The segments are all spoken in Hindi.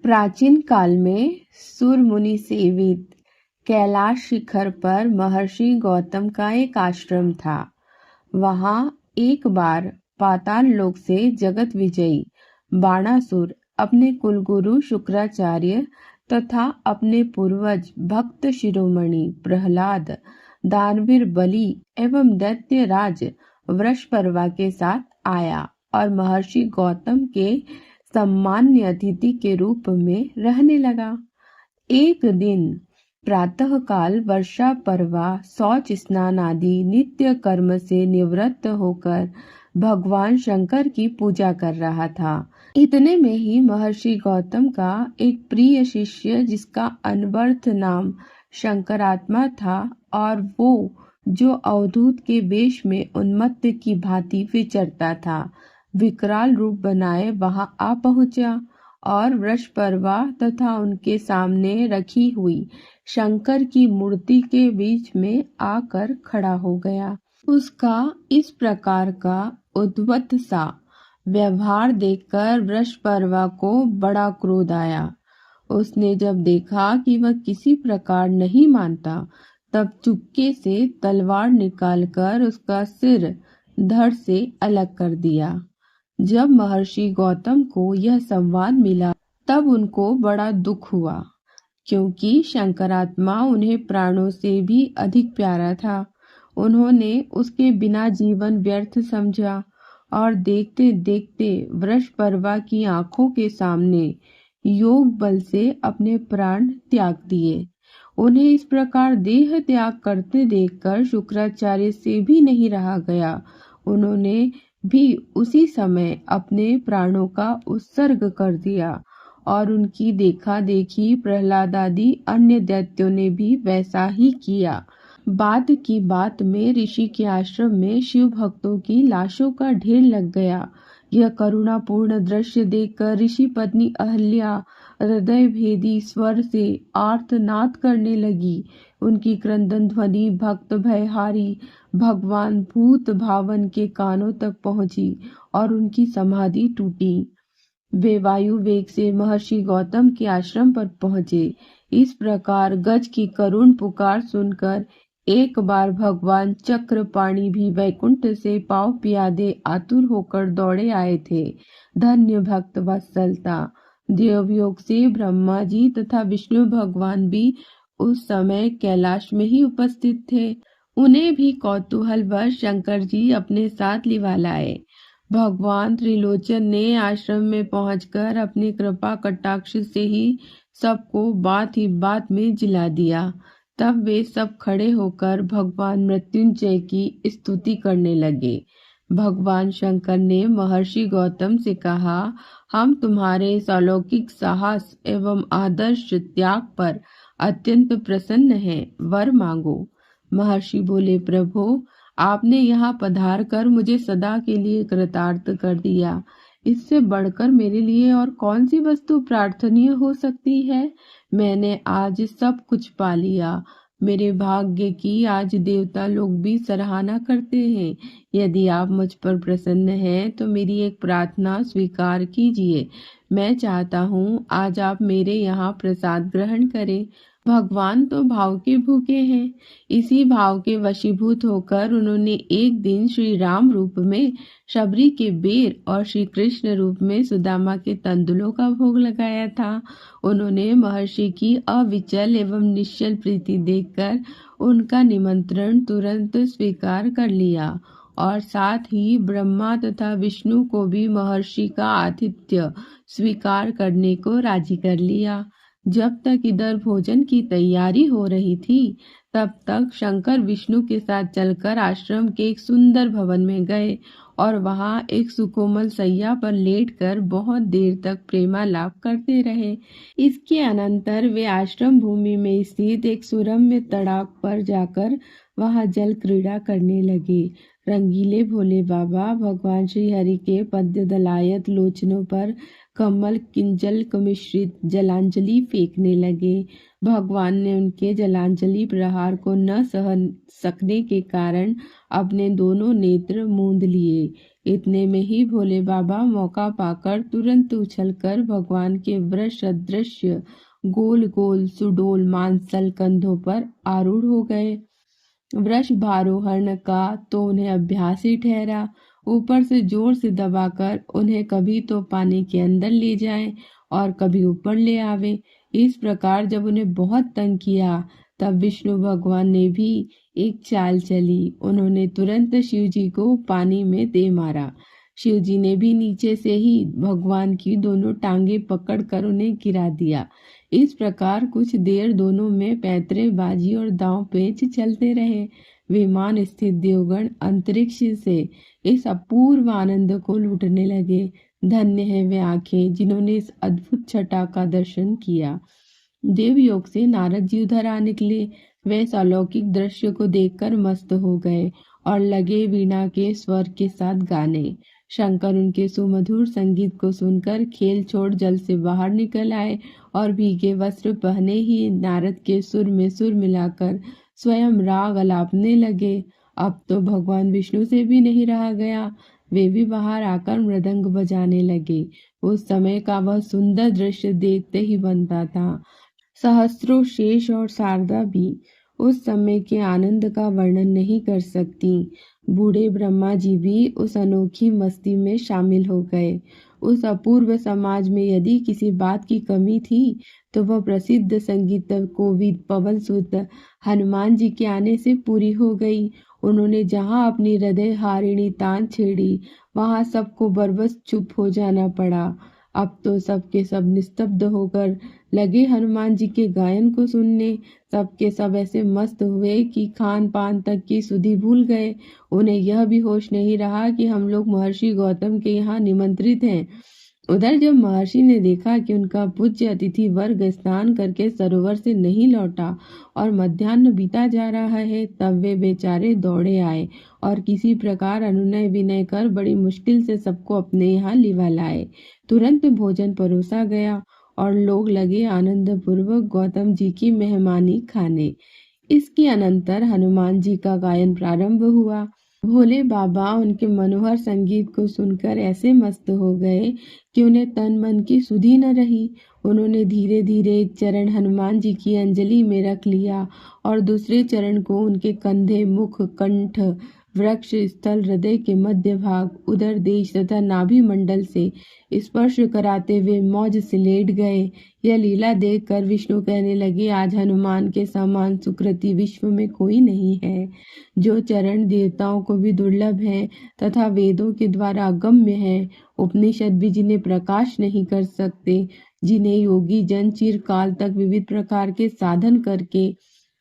प्राचीन काल में सूर मुनि सेवित कैलाश शिखर पर महर्षि गौतम का एक आश्रम था। वहां एक बार पाताल लोक से जगत विजयी बाणासुर अपने कुलगुरु शुक्राचार्य तथा अपने पूर्वज भक्त शिरोमणि प्रहलाद, दानवीर बलि एवं दैत्य राज वृषपर्वा के साथ आया और महर्षि गौतम के सम्मान्य अतिथि के रूप में रहने लगा। एक दिन प्रातःकाल वर्षा पर्वा शौच स्नान आदि नित्य कर्म से निवृत्त होकर भगवान शंकर की पूजा कर रहा था। इतने में ही महर्षि गौतम का एक प्रिय शिष्य, जिसका अनवर्थ नाम शंकरात्मा था और वो जो अवधूत के वेश में उन्मत्त की भांति विचरता था, विकराल रूप बनाए वहां आ पहुंचा और वृषपर्वा तथा उनके सामने रखी हुई शंकर की मूर्ति के बीच में आकर खड़ा हो गया। उसका इस प्रकार का उद्भट सा व्यवहार देखकर वृषपर्वा को बड़ा क्रोध आया। उसने जब देखा कि वह किसी प्रकार नहीं मानता, तब चुपके से तलवार निकालकर उसका सिर धड़ से अलग कर दिया। जब महर्षि गौतम को यह संवाद मिला, तब उनको बड़ा दुख हुआ, क्योंकि शंकरात्मा उन्हें प्राणों से भी अधिक प्यारा था। उन्होंने उसके बिना जीवन व्यर्थ समझा और देखते देखते वृषपर्वा की आंखों के सामने योग बल से अपने प्राण त्याग दिए। उन्हें इस प्रकार देह त्याग करते देखकर शुक्राचार्य से भी नहीं रहा गया। उन्होंने भी उसी समय अपने प्राणों का उत्सर्ग कर दिया और उनकी देखा देखी प्रहलाद आदि अन्य दैत्यों ने भी वैसा ही किया। बाद की बात में ऋषि के आश्रम में शिव भक्तों की लाशों का ढेर लग गया। यह करुणापूर्ण दृश्य देखकर ऋषि पत्नी अहल्या हृदय भेदी स्वर से आर्तनाद करने लगी। उनकी क्रंदन ध्वनि भक्त भयहारी भगवान भूत भावन के कानों तक पहुंची और उनकी समाधि टूटी। वे वायु वेग से महर्षि गौतम के आश्रम पर पहुंचे। इस प्रकार गज की करुण पुकार सुनकर एक बार भगवान चक्रपाणि भी वैकुंठ से पांव पियादे आतुर होकर दौड़े आए थे। धन्य भक्त वत्सलता! देवयोग से ब्रह्मा जी तथा विष्णु भगवान भी उस समय कैलाश में ही उपस्थित थे। उन्हें भी कौतूहलवश शंकर जी अपने साथ लिवा लाए। भगवान त्रिलोचन ने आश्रम में पहुंचकर अपनी कृपा कटाक्ष से ही सबको बात ही बात में जिला दिया। तब वे सब खड़े होकर भगवान मृत्युंजय की स्तुति करने लगे। भगवान शंकर ने महर्षि गौतम से कहा, हम तुम्हारे इस अलौकिक साहस एवं आदर्श त्याग पर अत्यंत प्रसन्न हैं, वर मांगो। महर्षि बोले, प्रभु, आपने यहाँ पधार कर मुझे सदा के लिए कृतार्थ कर दिया। इससे बढ़कर मेरे लिए और कौन सी वस्तु प्रार्थनीय हो सकती है। मैंने आज सब कुछ पा लिया। मेरे भाग्य की आज देवता लोग भी सराहना करते हैं। यदि आप मुझ पर प्रसन्न हैं तो मेरी एक प्रार्थना स्वीकार कीजिए। मैं चाहता हूँ आज आप मेरे यहाँ प्रसाद ग्रहण करें। भगवान तो भाव के भूखे हैं। इसी भाव के वशीभूत होकर उन्होंने एक दिन श्री राम रूप में शबरी के बेर और श्री कृष्ण रूप में सुदामा के तंदुलों का भोग लगाया था। उन्होंने महर्षि की अविचल एवं निश्चल प्रीति देखकर उनका निमंत्रण तुरंत स्वीकार कर लिया और साथ ही ब्रह्मा तथा विष्णु को भी महर्षि का आतिथ्य स्वीकार करने को राजी कर लिया। जब तक इधर भोजन की तैयारी हो रही थी, तब तक शंकर विष्णु के साथ चलकर आश्रम के एक सुंदर भवन में गए और वहां एक सुकोमल सैया पर लेटकर बहुत देर तक प्रेमालाप करते रहे। इसके अनंतर वे आश्रम भूमि में स्थित एक सुरम्य तड़ाक पर जाकर वहां जल क्रीड़ा करने लगे। रंगीले भोले बाबा भगवान श्री हरि के पद्य दलायत लोचनों पर कमल किंजल मिश्रित जलांजलि फेंकने लगे। भगवान ने उनके जलांजलि प्रहार को न सह सकने के कारण अपने दोनों नेत्र मूंद लिए, इतने में ही भोले बाबा मौका पाकर तुरंत उछलकर भगवान के वृष सदृश गोल गोल सुडोल मांसल कंधों पर आरूढ़ हो गए। वृषभारोहण का तो उन्हें अभ्यास ही ठहरा। ऊपर से जोर से दबाकर उन्हें कभी तो पानी के अंदर ले जाएं और कभी ऊपर ले आवे। इस प्रकार जब उन्हें बहुत तंग किया तब विष्णु भगवान ने भी एक चाल चली। उन्होंने तुरंत शिव जी को पानी में दे मारा। शिव जी ने भी नीचे से ही भगवान की दोनों टांगे पकड़कर उन्हें गिरा दिया। इस प्रकार कुछ देर दोनों में पैंतरेबाजी और दांव पेच चलते रहे। विमान स्थित देवगण अंतरिक्ष से इस अपूर्व आनंद को लूटने लगे। धन्य है वे आंखें जिन्होंने इस अद्भुत छटा का दर्शन किया। देवयोग से नारद जी उधर आ निकले। वे इस अलौकिक दृश्य को देखकर मस्त हो गए और लगे वीणा के स्वर के साथ गाने। शंकर उनके सुमधुर संगीत को सुनकर खेल छोड़ जल से बाहर निकल आए और भीगे वस्त्र पहने ही नारद के सुर में सुर मिलाकर स्वयं राग अलापने लगे। अब तो भगवान विष्णु से भी नहीं रहा गया। वे भी बाहर आकर मृदंग बजाने लगे। उस समय का वह सुंदर दृश्य देखते ही बनता था। सहस्त्रों शेष और शारदा भी उस समय के आनंद का वर्णन नहीं कर सकती। बूढ़े ब्रह्मा जी भी उस अनोखी मस्ती में शामिल हो गए। उस अपूर्व समाज में यदि किसी बात की कमी थी तो वह प्रसिद्ध संगीत कोविद पवन सुत हनुमान जी के आने से पूरी हो गई। उन्होंने जहाँ अपनी हृदय हारिणी तान छेड़ी वहाँ सबको बरबस चुप हो जाना पड़ा। अब तो सबके सब निस्तब्ध होकर लगे हनुमान जी के गायन को सुनने। सबके सब ऐसे मस्त हुए कि खान पान तक की सुधि भूल गए। उन्हें यह भी होश नहीं रहा कि हम लोग महर्षि गौतम के यहाँ निमंत्रित हैं। उधर जब महर्षि ने देखा कि उनका पूज्य अतिथि वर्ग स्नान करके सरोवर से नहीं लौटा और मध्याह्न बीता जा रहा है, तब वे बेचारे दौड़े आए और किसी प्रकार अनुनय विनय कर बड़ी मुश्किल से सबको अपने यहाँ लिवा लाए। तुरंत भोजन परोसा गया और लोग लगे आनंद पूर्वक गौतम जी की मेहमानी खाने। इसके अनंतर हनुमान जी का गायन प्रारंभ हुआ। भोले बाबा उनके मनोहर संगीत को सुनकर ऐसे मस्त हो गए कि उन्हें तन मन की सुधि न रही। उन्होंने धीरे धीरे एक चरण हनुमान जी की अंजलि में रख लिया और दूसरे चरण को उनके कंधे, मुख, कंठ, वृक्ष स्थल, हृदय के मध्य भाग, उदर देश तथा नाभि मंडल से स्पर्श कराते हुए मौज से लेट गए। यह लीला देखकर विष्णु कहने लगे, आज हनुमान के समान सुकृति विश्व में कोई नहीं है। जो चरण देवताओं को भी दुर्लभ है तथा वेदों के द्वारा अगम्य है, उपनिषद भी जिन्हें प्रकाश नहीं कर सकते, जिन्हें योगी जन चिरकाल तक विविध प्रकार के साधन करके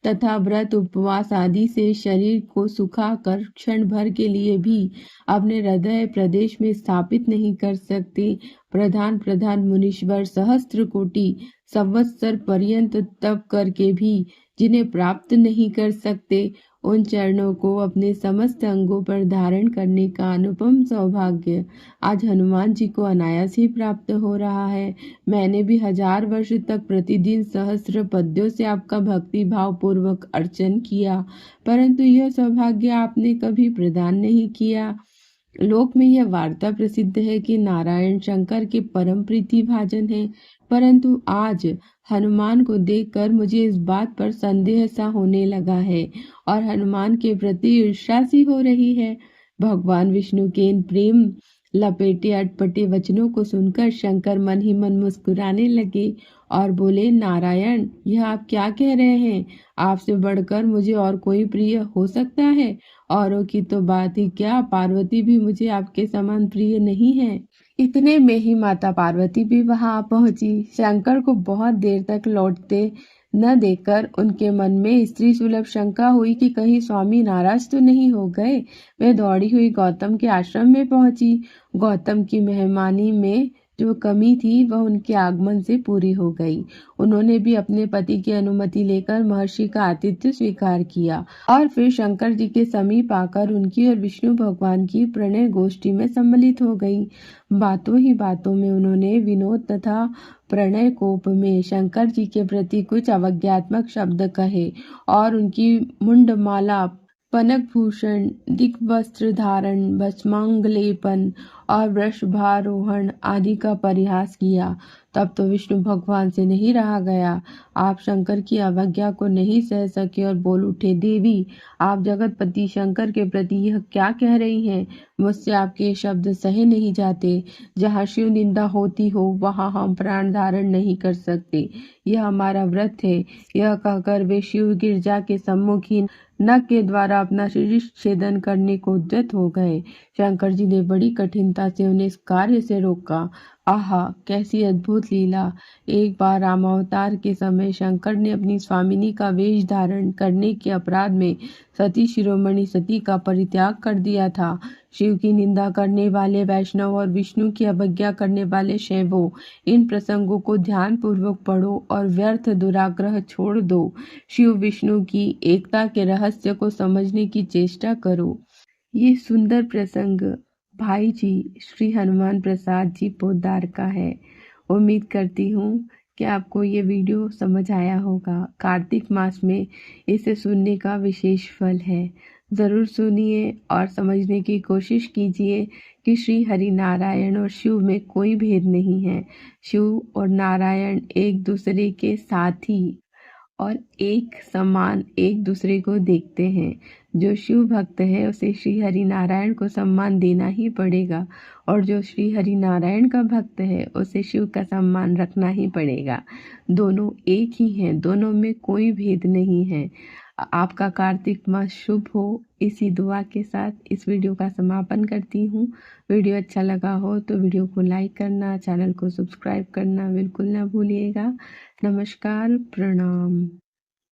तथा व्रत उपवास आदि से शरीर को सुखा कर क्षण भर के लिए भी अपने हृदय प्रदेश में स्थापित नहीं कर सकते, प्रधान प्रधान मुनीश्वर सहस्त्र कोटि संवत्सर पर्यंत तप करके भी जिन्हें प्राप्त नहीं कर सकते, उन चरणों को अपने समस्त अंगों पर धारण करने का अनुपम सौभाग्य आज हनुमान जी को अनायास ही प्राप्त हो रहा है। मैंने भी 1000 वर्ष तक प्रतिदिन सहस्त्र पद्यों से आपका भक्ति भाव पूर्वक अर्चन किया, परंतु यह सौभाग्य आपने कभी प्रदान नहीं किया। लोक में यह वार्ता प्रसिद्ध है कि नारायण शंकर के परम प्रीति भाजन है, परंतु आज हनुमान को देखकर मुझे इस बात पर संदेह सा होने लगा है और हनुमान के प्रति ईर्ष्या सी हो रही है। भगवान विष्णु के इन प्रेम लपेटे अटपटे वचनों को सुनकर शंकर मन ही मन मुस्कुराने लगे और बोले, नारायण, यह आप क्या कह रहे हैं? आपसे बढ़कर मुझे और कोई प्रिय हो सकता है? औरों की तो बात ही क्या, पार्वती भी मुझे आपके समान प्रिय नहीं है। इतने में ही माता पार्वती भी वहां पहुंची। शंकर को बहुत देर तक लौटते न देखकर उनके मन में स्त्री सुलभ शंका हुई कि कहीं स्वामी नाराज तो नहीं हो गए। वे दौड़ी हुई गौतम के आश्रम में पहुंची। गौतम की मेहमानी में जो कमी थी वह उनके आगमन से पूरी हो गई। उन्होंने भी अपने पति की अनुमति लेकर महर्षि का आतिथ्य स्वीकार किया और फिर शंकर जी के समीप आकर उनकी और विष्णु भगवान की प्रणय गोष्ठी में सम्मिलित हो गई। बातों ही बातों में उन्होंने विनोद तथा प्रणय कोप में शंकर जी के प्रति कुछ अवज्ञात्मक शब्द कहे और उनकी मुंडमाला पनक भूषण, दिग्वस्त्र धारण, भस्मांगलेपन और वृषभारोहण आदि का परिहास किया। तब तो विष्णु भगवान से नहीं रहा गया। आप शंकर की अवज्ञा को नहीं सह सके और बोल उठे, देवी, आप जगतपति शंकर के प्रति यह क्या कह रही हैं? मुझसे आपके ये शब्द सहे नहीं जाते। जहाँ शिव निंदा होती हो वहाँ हम प्राण धारण नहीं कर सकते। यह हमारा व्रत है। यह कहकर वे शिव गिरजा के सम्मुख ही नख के द्वारा अपना शीर्ष छेदन करने को उद्यत हो गए। शंकर जी ने बड़ी कठिनता से उन्हें इस कार्य से रोका। आहा, कैसी अद्भुत लीला! एक बार रामावतार के समय शंकर ने अपनी स्वामिनी का वेश धारण करने के अपराध में सती शिरोमणि सती का परित्याग कर दिया था। शिव की निंदा करने वाले वैष्णव और विष्णु की अवज्ञा करने वाले शैवों, इन प्रसंगों को ध्यान पूर्वक पढ़ो और व्यर्थ दुराग्रह छोड़ दो। शिव विष्णु की एकता के रहस्य को समझने की चेष्टा करो। ये सुंदर प्रसंग भाई जी श्री हनुमान प्रसाद जी पोद्दार का है। उम्मीद करती हूँ कि आपको ये वीडियो समझ आया होगा। कार्तिक मास में इसे सुनने का विशेष फल है। ज़रूर सुनिए और समझने की कोशिश कीजिए कि श्री हरि नारायण और शिव में कोई भेद नहीं है। शिव और नारायण एक दूसरे के साथी और एक समान एक दूसरे को देखते हैं। जो शिव भक्त है उसे श्री हरि नारायण को सम्मान देना ही पड़ेगा और जो श्री हरि नारायण का भक्त है उसे शिव का सम्मान रखना ही पड़ेगा। दोनों एक ही हैं, दोनों में कोई भेद नहीं है। आपका कार्तिक मास शुभ हो, इसी दुआ के साथ इस वीडियो का समापन करती हूँ। वीडियो अच्छा लगा हो तो वीडियो को लाइक करना, चैनल को सब्सक्राइब करना बिल्कुल ना भूलिएगा। नमस्कार, प्रणाम।